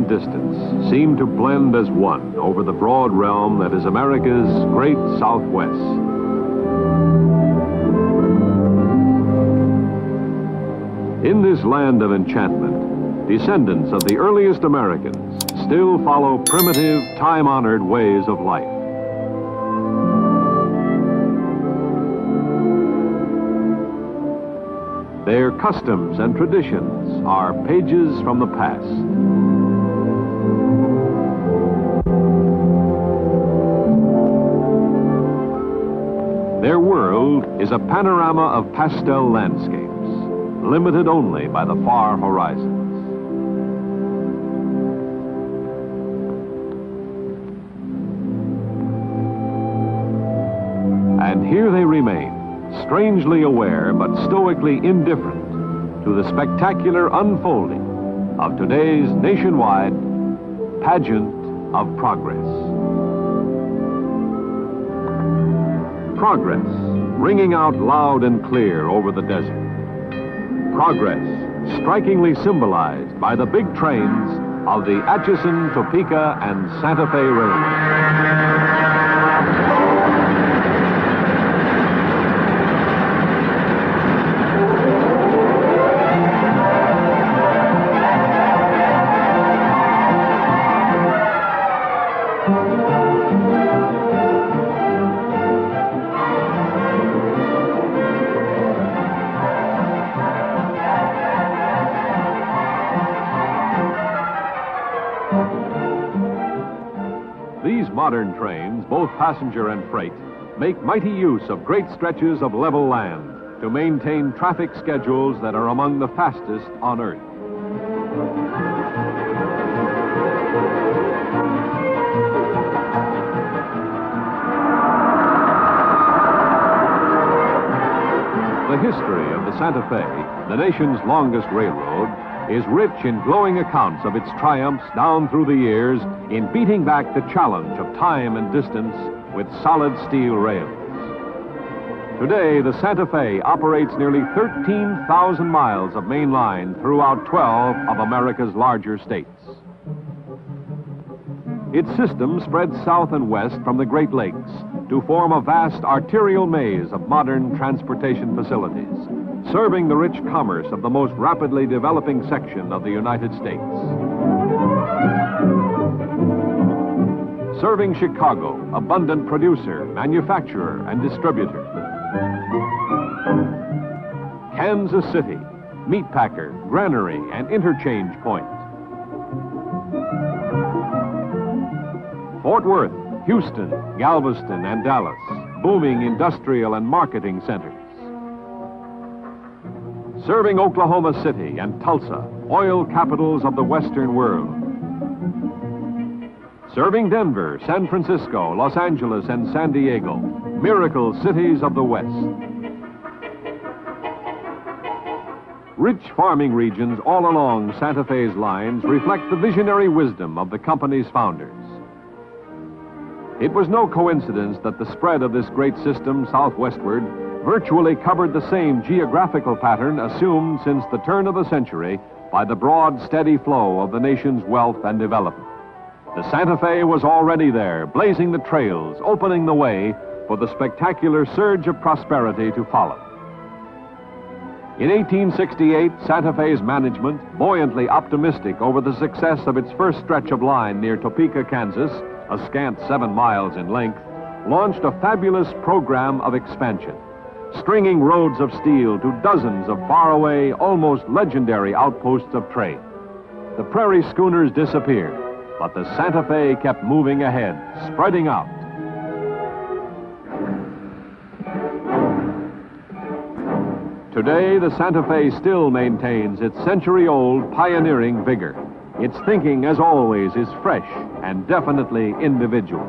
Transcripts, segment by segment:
and distance seem to blend as one over the broad realm that is America's great Southwest. In this land of enchantment, descendants of the earliest Americans still follow primitive, time-honored ways of life. Their customs and traditions are pages from the past. Their world is a panorama of pastel landscapes, limited only by the far horizons. And here they remain, strangely aware but stoically indifferent to the spectacular unfolding of today's nationwide pageant of progress. Progress, ringing out loud and clear over the desert. Progress, strikingly symbolized by the big trains of the Atchison, Topeka, and Santa Fe Railway. These modern trains, both passenger and freight, make mighty use of great stretches of level land to maintain traffic schedules that are among the fastest on Earth. The history of the Santa Fe, the nation's longest railroad, is rich in glowing accounts of its triumphs down through the years in beating back the challenge of time and distance with solid steel rails. Today, the Santa Fe operates nearly 13,000 miles of main line throughout 12 of America's larger states. Its system spreads south and west from the Great Lakes to form a vast arterial maze of modern transportation facilities, serving the rich commerce of the most rapidly developing section of the United States. Serving Chicago, abundant producer, manufacturer, and distributor. Kansas City, meatpacker, granary, and interchange point. Fort Worth, Houston, Galveston, and Dallas, booming industrial and marketing centers. Serving Oklahoma City and Tulsa, oil capitals of the Western world. Serving Denver, San Francisco, Los Angeles, and San Diego, miracle cities of the West. Rich farming regions all along Santa Fe's lines reflect the visionary wisdom of the company's founders. It was no coincidence that the spread of this great system southwestward virtually covered the same geographical pattern assumed since the turn of the century by the broad, steady flow of the nation's wealth and development. The Santa Fe was already there, blazing the trails, opening the way for the spectacular surge of prosperity to follow. In 1868, Santa Fe's management, buoyantly optimistic over the success of its first stretch of line near Topeka, Kansas, a scant 7 miles in length, launched a fabulous program of expansion, stringing roads of steel to dozens of faraway, almost legendary outposts of trade. The prairie schooners disappeared, but the Santa Fe kept moving ahead, spreading out. Today, the Santa Fe still maintains its century-old pioneering vigor. Its thinking, as always, is fresh and definitely individual.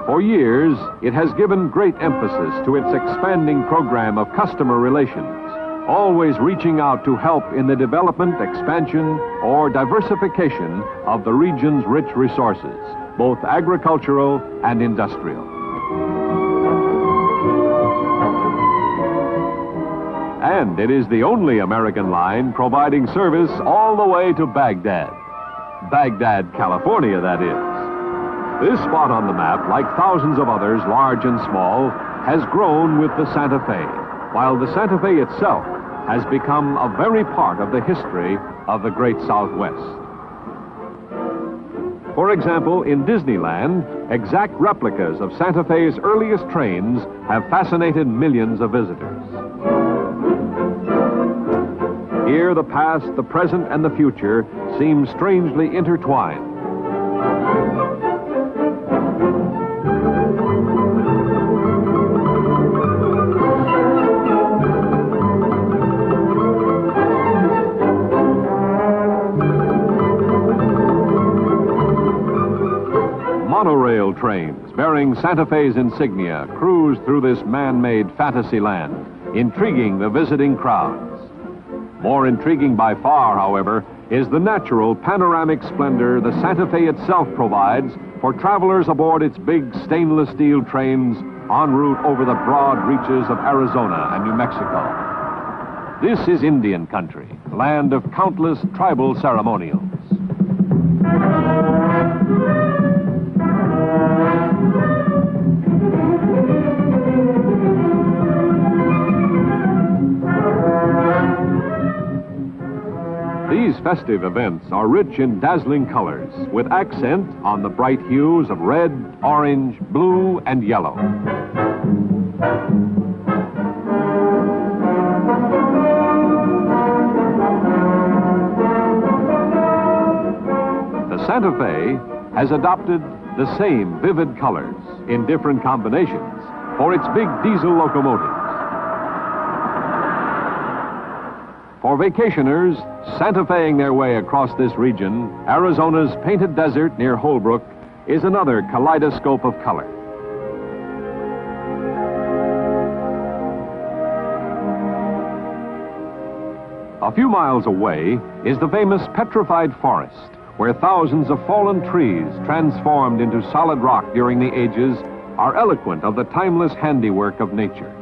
For years, it has given great emphasis to its expanding program of customer relations, always reaching out to help in the development, expansion, or diversification of the region's rich resources, both agricultural and industrial. And it is the only American line providing service all the way to Baghdad. Baghdad, California, that is. This spot on the map, like thousands of others, large and small, has grown with the Santa Fe, while the Santa Fe itself has become a very part of the history of the great Southwest. For example, in Disneyland, exact replicas of Santa Fe's earliest trains have fascinated millions of visitors. Here, the past, the present, and the future seem strangely intertwined. Monorail trains bearing Santa Fe's insignia cruise through this man-made fantasy land, intriguing the visiting crowds. More intriguing by far, however, is the natural panoramic splendor the Santa Fe itself provides for travelers aboard its big stainless steel trains en route over the broad reaches of Arizona and New Mexico. This is Indian country, land of countless tribal ceremonials. These festive events are rich in dazzling colors, with accent on the bright hues of red, orange, blue, and yellow. The Santa Fe has adopted the same vivid colors in different combinations for its big diesel locomotives. For vacationers Santa Fe-ing their way across this region, Arizona's Painted Desert near Holbrook is another kaleidoscope of color. A few miles away is the famous Petrified Forest, where thousands of fallen trees transformed into solid rock during the ages are eloquent of the timeless handiwork of nature.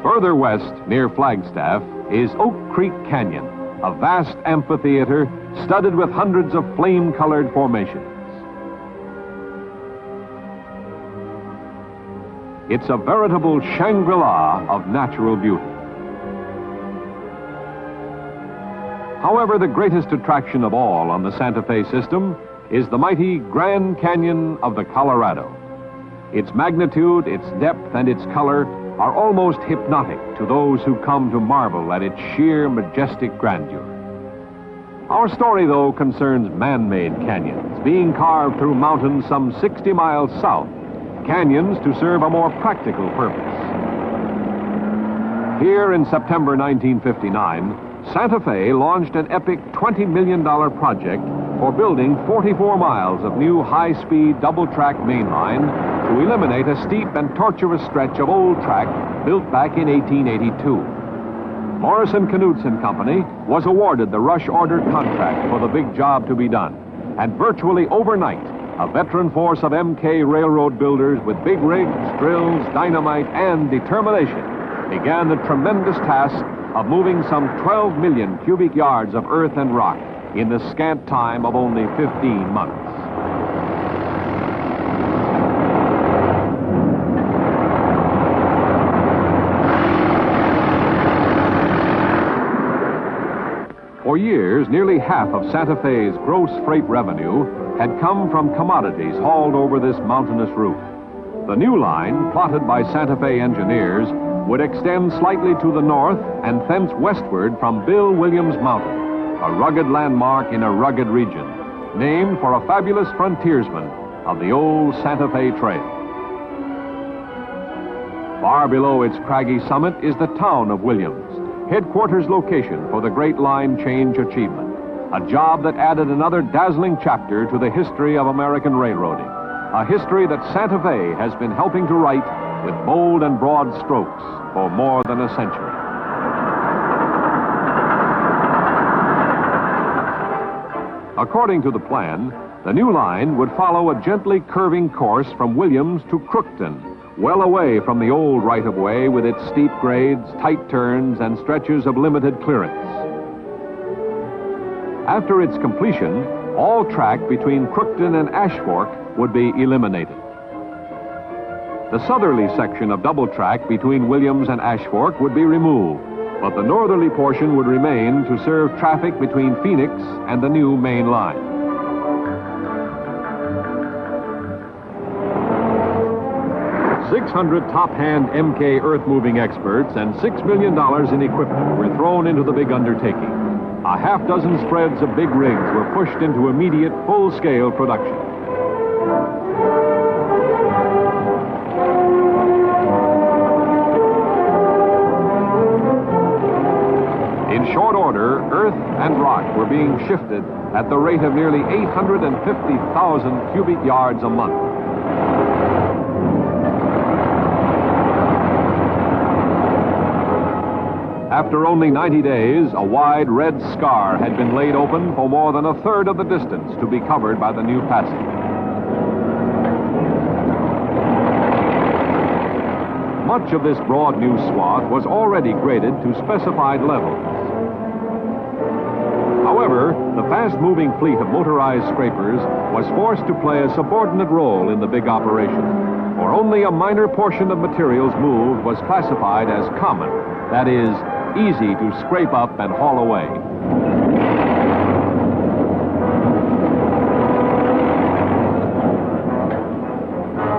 Further west, near Flagstaff, is Oak Creek Canyon, a vast amphitheater studded with hundreds of flame-colored formations. It's a veritable Shangri-La of natural beauty. However, the greatest attraction of all on the Santa Fe system is the mighty Grand Canyon of the Colorado. Its magnitude, its depth, and its color are almost hypnotic to those who come to marvel at its sheer majestic grandeur. Our story, though, concerns man-made canyons being carved through mountains some 60 miles south, canyons to serve a more practical purpose. Here in September 1959, Santa Fe launched an epic $20 million project for building 44 miles of new high-speed double-track mainline to eliminate a steep and tortuous stretch of old track built back in 1882. Morrison Knudsen Company was awarded the rush order contract for the big job to be done, and virtually overnight, a veteran force of MK railroad builders with big rigs, drills, dynamite, and determination began the tremendous task of moving some 12 million cubic yards of earth and rock in the scant time of only 15 months. For years, nearly half of Santa Fe's gross freight revenue had come from commodities hauled over this mountainous route. The new line, plotted by Santa Fe engineers, would extend slightly to the north and thence westward from Bill Williams Mountain, a rugged landmark in a rugged region, named for a fabulous frontiersman of the old Santa Fe Trail. Far below its craggy summit is the town of Williams, headquarters location for the Great Line Change achievement, a job that added another dazzling chapter to the history of American railroading, a history that Santa Fe has been helping to write with bold and broad strokes for more than a century. According to the plan, the new line would follow a gently curving course from Williams to Crookton, well away from the old right-of-way with its steep grades, tight turns, and stretches of limited clearance. After its completion, all track between Crookton and Ash Fork would be eliminated. The southerly section of double track between Williams and Ash Fork would be removed, but the northerly portion would remain to serve traffic between Phoenix and the new main line. $600 top-hand MK earth-moving experts and $6 million in equipment were thrown into the big undertaking. A half-dozen spreads of big rigs were pushed into immediate full-scale production. In short order, earth and rock were being shifted at the rate of nearly 850,000 cubic yards a month. After only 90 days, a wide red scar had been laid open for more than a third of the distance to be covered by the new passage. Much of this broad new swath was already graded to specified levels. However, the fast-moving fleet of motorized scrapers was forced to play a subordinate role in the big operation, for only a minor portion of materials moved was classified as common, that is, easy to scrape up and haul away.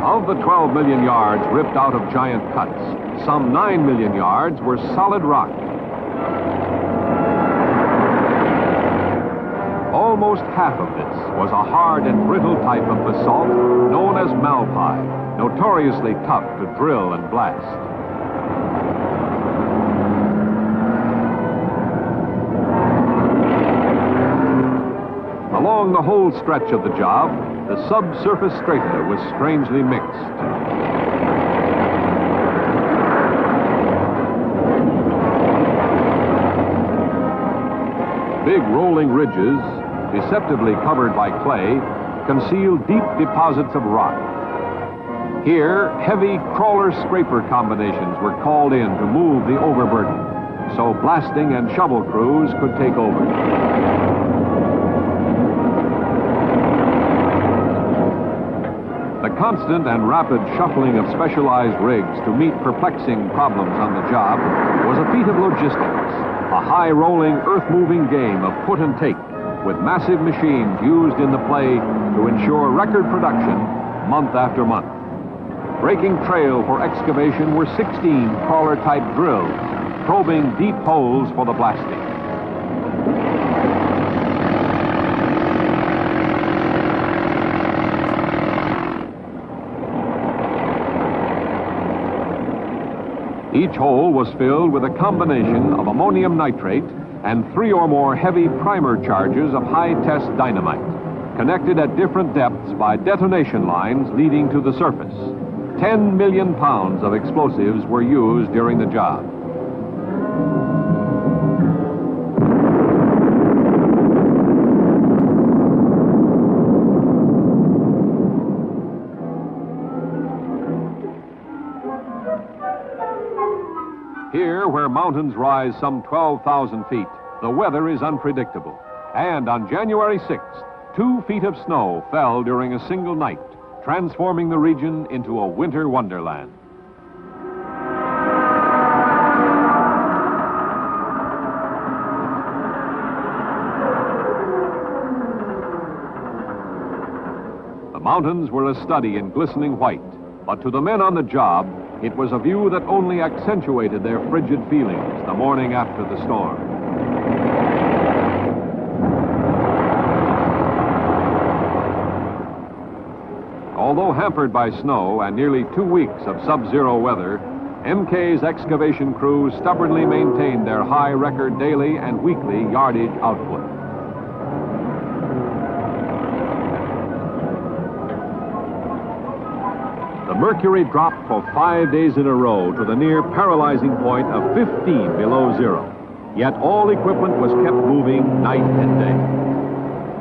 Of the 12 million yards ripped out of giant cuts, some 9 million yards were solid rock. Almost half of this was a hard and brittle type of basalt known as malpie, notoriously tough to drill and blast. Along the whole stretch of the job, the subsurface strata was strangely mixed. Big rolling ridges, deceptively covered by clay, conceal deep deposits of rock. Here, heavy crawler-scraper combinations were called in to move the overburden, so blasting and shovel crews could take over. The constant and rapid shuffling of specialized rigs to meet perplexing problems on the job was a feat of logistics, a high-rolling, earth-moving game of put and take, with massive machines used in the play to ensure record production month after month. Breaking trail for excavation were 16 crawler-type drills, probing deep holes for the blasting. Each hole was filled with a combination of ammonium nitrate and 3 or more heavy primer charges of high-test dynamite, connected at different depths by detonation lines leading to the surface. 10 million pounds of explosives were used during the job. Here, where mountains rise some 12,000 feet, the weather is unpredictable. And on January 6th, 2 feet of snow fell during a single night, transforming the region into a winter wonderland. The mountains were a study in glistening white, but to the men on the job, it was a view that only accentuated their frigid feelings the morning after the storm. Although hampered by snow and nearly 2 weeks of sub-zero weather, MK's excavation crews stubbornly maintained their high record daily and weekly yardage output. The mercury dropped for 5 days in a row to the near paralyzing point of 15 below zero. Yet all equipment was kept moving night and day.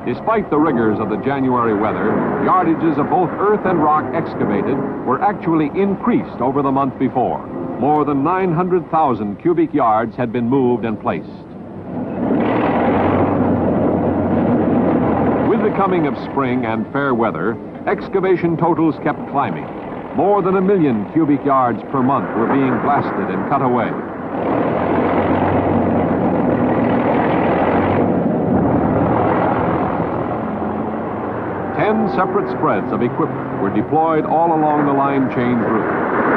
Despite the rigors of the January weather, yardages of both earth and rock excavated were actually increased over the month before. More than 900,000 cubic yards had been moved and placed. With the coming of spring and fair weather, excavation totals kept climbing. More than 1 million cubic yards per month were being blasted and cut away. Separate spreads of equipment were deployed all along the line change route,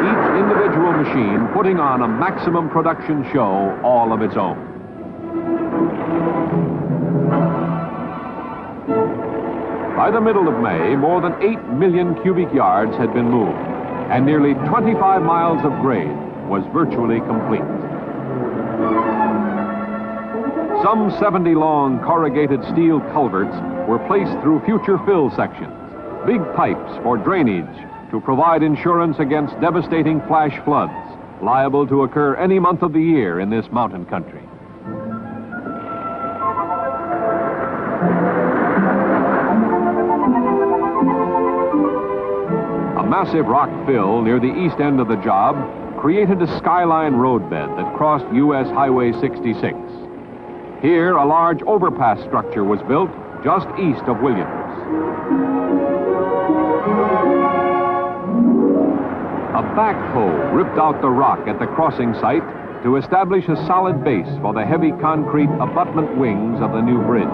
each individual machine putting on a maximum production show all of its own. By the middle of May, more than 8 million cubic yards had been moved, and nearly 25 miles of grade was virtually complete. Some 70 long corrugated steel culverts were placed through future fill sections, big pipes for drainage to provide insurance against devastating flash floods liable to occur any month of the year in this mountain country. A massive rock fill near the east end of the job created a skyline roadbed that crossed U.S. Highway 66. Here, a large overpass structure was built just east of Williams. A backhoe ripped out the rock at the crossing site to establish a solid base for the heavy concrete abutment wings of the new bridge.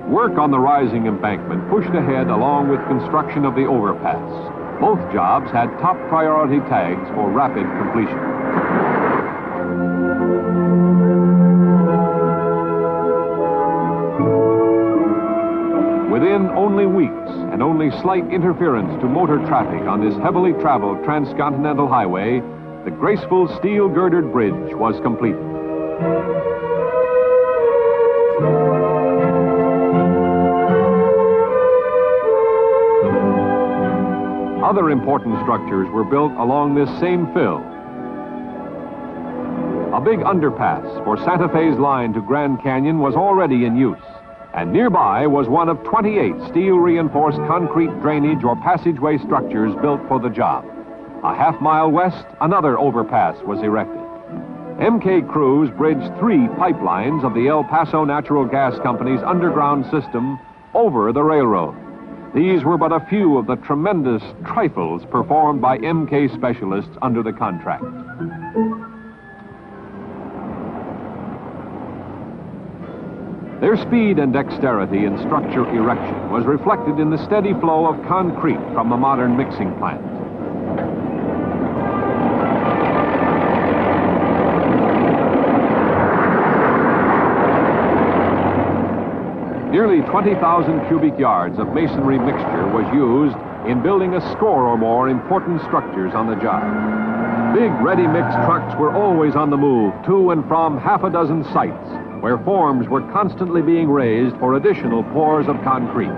Work on the rising embankment pushed ahead along with construction of the overpass. Both jobs had top priority tags for rapid completion. Within only weeks and only slight interference to motor traffic on this heavily traveled transcontinental highway, the graceful steel-girdered bridge was completed. Other important structures were built along this same fill. A big underpass for Santa Fe's line to Grand Canyon was already in use, and nearby was one of 28 steel-reinforced concrete drainage or passageway structures built for the job. A half-mile west, another overpass was erected. MK Crews bridged 3 pipelines of the El Paso Natural Gas Company's underground system over the railroad. These were but a few of the tremendous trifles performed by MK specialists under the contract. Their speed and dexterity in structure erection was reflected in the steady flow of concrete from the modern mixing plant. Nearly 20,000 cubic yards of masonry mixture was used in building a score or more important structures on the job. Big ready-mix trucks were always on the move to and from half a dozen sites where forms were constantly being raised for additional pours of concrete.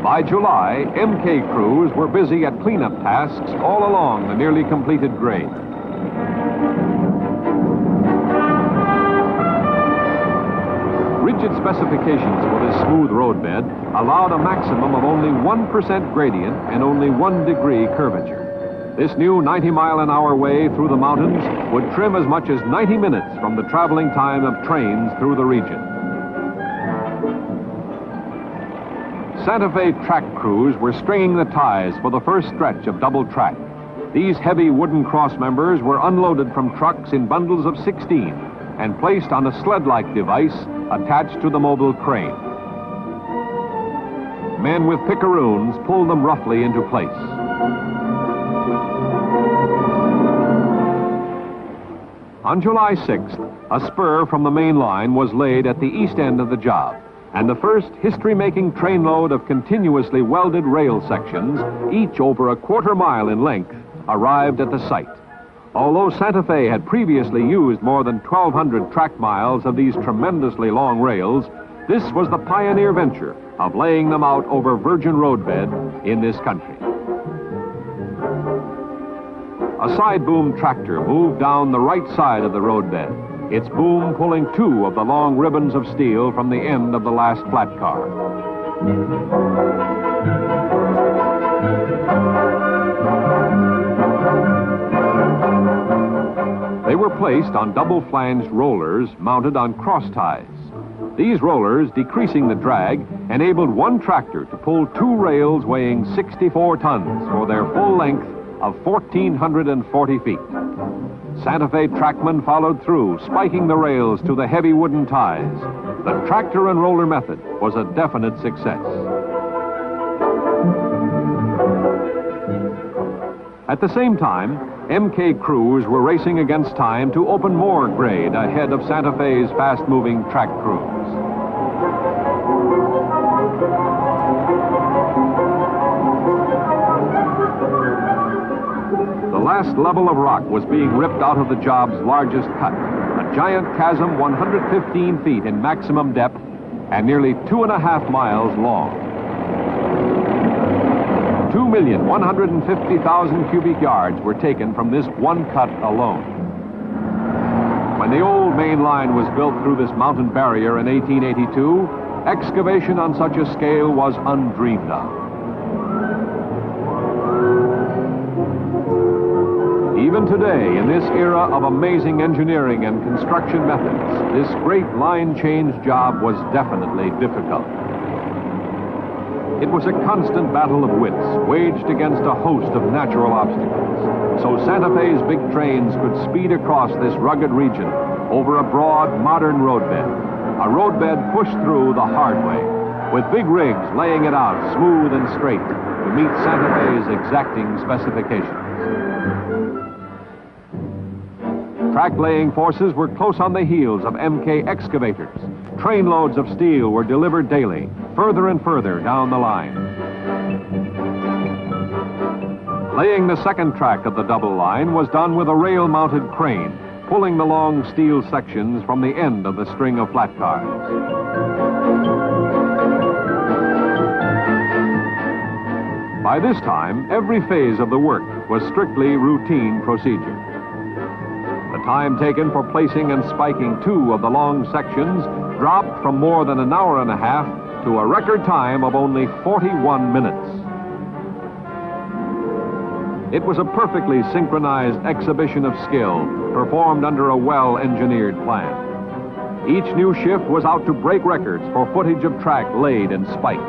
By July, MK crews were busy at cleanup tasks all along the nearly completed grade. Rigid specifications for this smooth roadbed allowed a maximum of only 1% gradient and only 1 degree curvature. This new 90-mile-an-hour way through the mountains would trim as much as 90 minutes from the traveling time of trains through the region. Santa Fe track crews were stringing the ties for the first stretch of double track. These heavy wooden cross members were unloaded from trucks in bundles of 16 and placed on a sled-like device attached to the mobile crane. Men with picaroons pulled them roughly into place. On July 6th, a spur from the main line was laid at the east end of the job, and the first history-making trainload of continuously welded rail sections, each over a quarter mile in length, arrived at the site. Although Santa Fe had previously used more than 1,200 track miles of these tremendously long rails, this was the pioneer venture of laying them out over virgin roadbed in this country. A side boom tractor moved down the right side of the roadbed, its boom pulling 2 of the long ribbons of steel from the end of the last flat car. They were placed on double-flanged rollers mounted on cross ties. These rollers, decreasing the drag, enabled one tractor to pull 2 rails weighing 64 tons for their full length of 1,440 feet. Santa Fe trackmen followed through, spiking the rails to the heavy wooden ties. The tractor and roller method was a definite success. At the same time, MK crews were racing against time to open more grade ahead of Santa Fe's fast-moving track crews. The last level of rock was being ripped out of the job's largest cut, a giant chasm 115 feet in maximum depth and nearly 2.5 miles long. 2,150,000 cubic yards were taken from this one cut alone. When the old main line was built through this mountain barrier in 1882, excavation on such a scale was undreamed of. Even today, in this era of amazing engineering and construction methods, this great line change job was definitely difficult. It was a constant battle of wits, waged against a host of natural obstacles, so Santa Fe's big trains could speed across this rugged region over a broad, modern roadbed, a roadbed pushed through the hard way, with big rigs laying it out smooth and straight to meet Santa Fe's exacting specifications. Track-laying forces were close on the heels of MK excavators. Trainloads of steel were delivered daily, further and further down the line. Laying the second track of the double line was done with a rail-mounted crane, pulling the long steel sections from the end of the string of flat cars. By this time, every phase of the work was strictly routine procedure. The time taken for placing and spiking 2 of the long sections dropped from more than an hour and a half to a record time of only 41 minutes. It was a perfectly synchronized exhibition of skill performed under a well-engineered plan. Each new shift was out to break records for footage of track laid and spiked.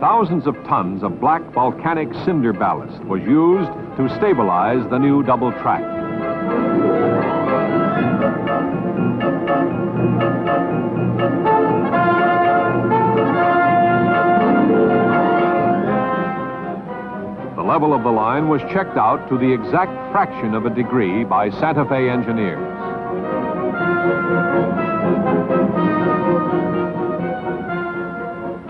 Thousands of tons of black volcanic cinder ballast was used to stabilize the new double track. The level of the line was checked out to the exact fraction of a degree by Santa Fe engineers.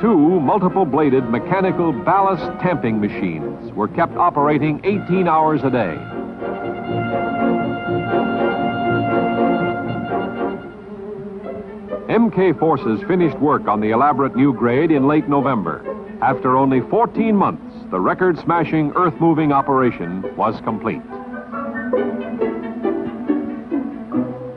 Two multiple-bladed mechanical ballast tamping machines were kept operating 18 hours a day. MK forces finished work on the elaborate new grade in late November. After only 14 months, the record-smashing earth-moving operation was complete.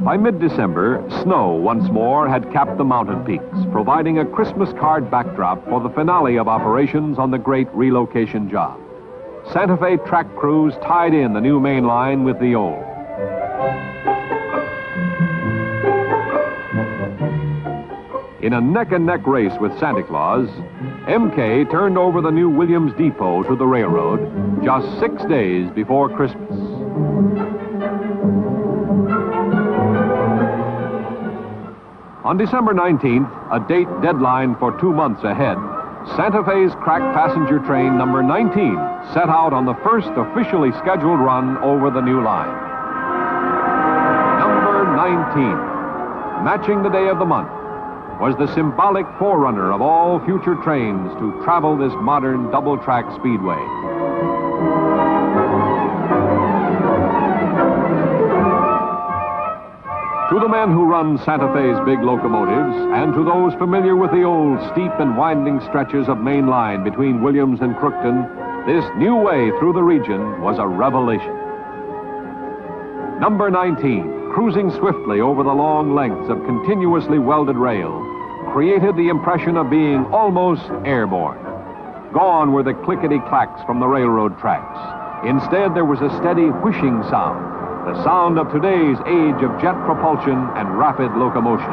By mid-December, snow once more had capped the mountain peaks, providing a Christmas card backdrop for the finale of operations on the great relocation job. Santa Fe track crews tied in the new main line with the old. In a neck-and-neck race with Santa Claus, MK turned over the new Williams Depot to the railroad just 6 days before Christmas. On December 19th, a date deadline for 2 months ahead, Santa Fe's crack passenger train number 19 set out on the first officially scheduled run over the new line. Number 19, matching the day of the month, was the symbolic forerunner of all future trains to travel this modern double-track speedway. To the men who run Santa Fe's big locomotives, and to those familiar with the old steep and winding stretches of main line between Williams and Crookston, this new way through the region was a revelation. Number 19, cruising swiftly over the long lengths of continuously welded rail, created the impression of being almost airborne. Gone were the clickety-clacks from the railroad tracks. Instead, there was a steady whooshing sound, the sound of today's age of jet propulsion and rapid locomotion.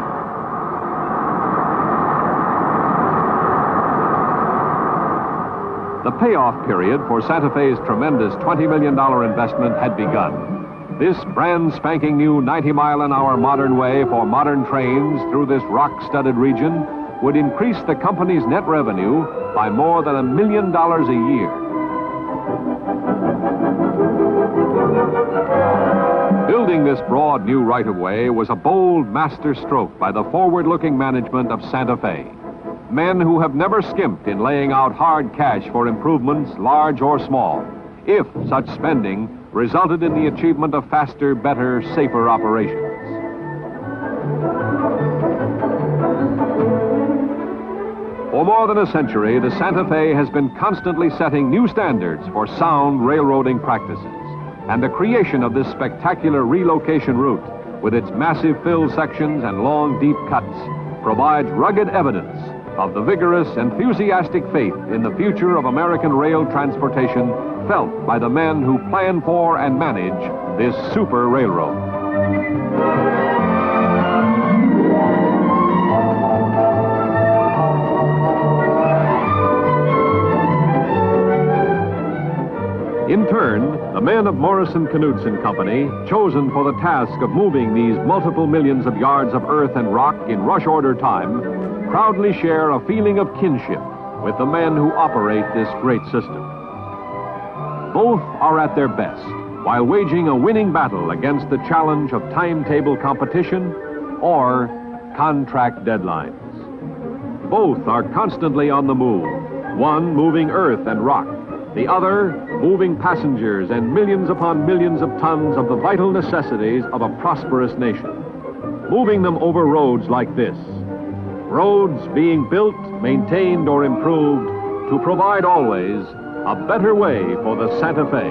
The payoff period for Santa Fe's tremendous $20 million investment had begun. This brand spanking new 90-mile-an-hour modern way for modern trains through this rock-studded region would increase the company's net revenue by more than $1 million a year. Building this broad new right-of-way was a bold master stroke by the forward-looking management of Santa Fe. Men who have never skimped in laying out hard cash for improvements, large or small, if such spending resulted in the achievement of faster, better, safer operations. For more than a century, the Santa Fe has been constantly setting new standards for sound railroading practices. And the creation of this spectacular relocation route, with its massive fill sections and long, deep cuts, provides rugged evidence of the vigorous, enthusiastic faith in the future of American rail transportation felt by the men who plan for and manage this super railroad. In turn, the men of Morrison Knudsen Company, chosen for the task of moving these multiple millions of yards of earth and rock in rush order time, proudly share a feeling of kinship with the men who operate this great system. Both are at their best while waging a winning battle against the challenge of timetable competition or contract deadlines. Both are constantly on the move, one moving earth and rock, the other moving passengers and millions upon millions of tons of the vital necessities of a prosperous nation, moving them over roads like this. Roads being built, maintained, or improved to provide always a better way for the Santa Fe.